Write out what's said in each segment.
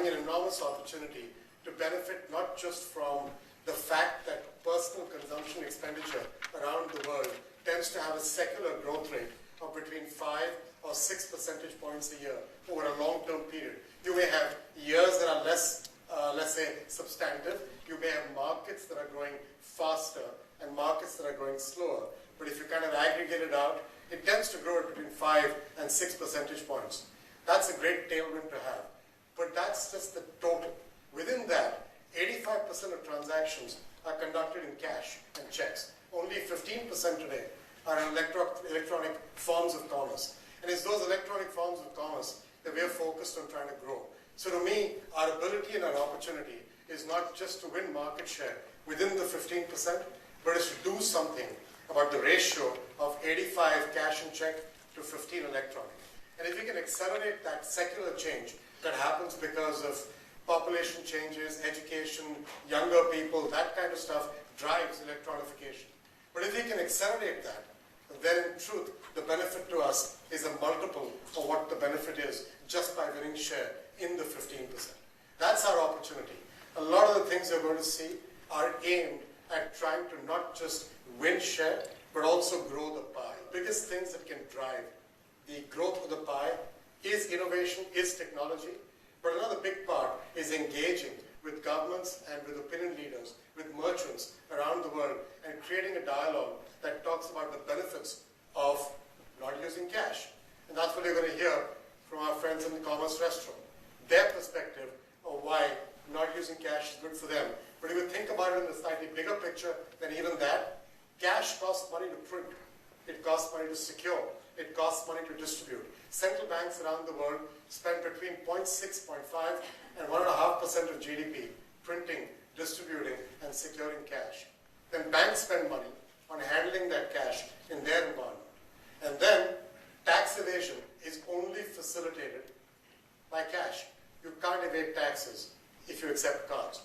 having an enormous opportunity to benefit not just from the fact that personal consumption expenditure around the world tends to have a secular growth rate of between 5 or 6 percentage points a year over a long-term period. You may have years that are less, let's say, substantive. You may have markets that are growing faster and markets that are growing slower. But if you kind of aggregate it out, it tends to grow at between 5 and 6 percentage points. That's a great tailwind to have. But that's just the total. Within that, 85% of transactions are conducted in cash and checks. Only 15% today are in electronic forms of commerce. And it's those electronic forms of commerce that we are focused on trying to grow. So to me, our ability and our opportunity is not just to win market share within the 15%, but is to do something about the ratio of 85 cash and check to 15 electronic. And if we can accelerate that secular change that happens because of population changes, education, younger people, that kind of stuff drives electronification. But if we can accelerate that, then in truth, the benefit to us is a multiple of what the benefit is just by winning share in the 15%. That's our opportunity. A lot of the things you're going to see are aimed at trying to not just win share, but also grow the pie. The biggest things that can drive the growth of the pie is innovation, is technology. But another big part is engaging with governments and with opinion leaders, with merchants around the world, and creating a dialogue that talks about the benefits of not using cash. And that's what you're going to hear from our friends in the Commerce Restaurant. Their perspective of why not using cash is good for them. But if you think about it in a slightly bigger picture than even that, cash costs money to print. It costs money to secure. It costs money to distribute. Central banks around the world spend between 0.6, 0.5, and 1.5% of GDP printing, distributing, and securing cash. Then banks spend money on handling that cash in their environment. And then tax evasion is only facilitated by cash. You can't evade taxes if you accept cards.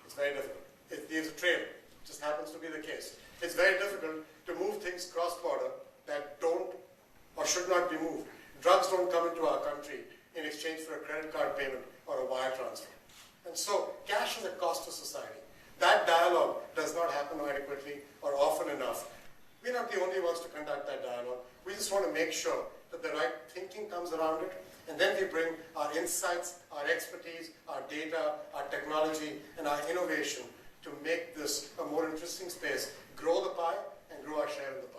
It's very difficult. It leaves a trail. It just happens to be the case. It's very difficult to move things cross-border that don't or should not be moved. Drugs don't come into our country in exchange for a credit card payment or a wire transfer. And so cash is a cost to society. That dialogue does not happen adequately or often enough. We're not the only ones to conduct that dialogue. We just want to make sure that the right thinking comes around it, and then we bring our insights, our expertise, our data, our technology, and our innovation to make this a more interesting space, grow the pie, and grow our share in the pie.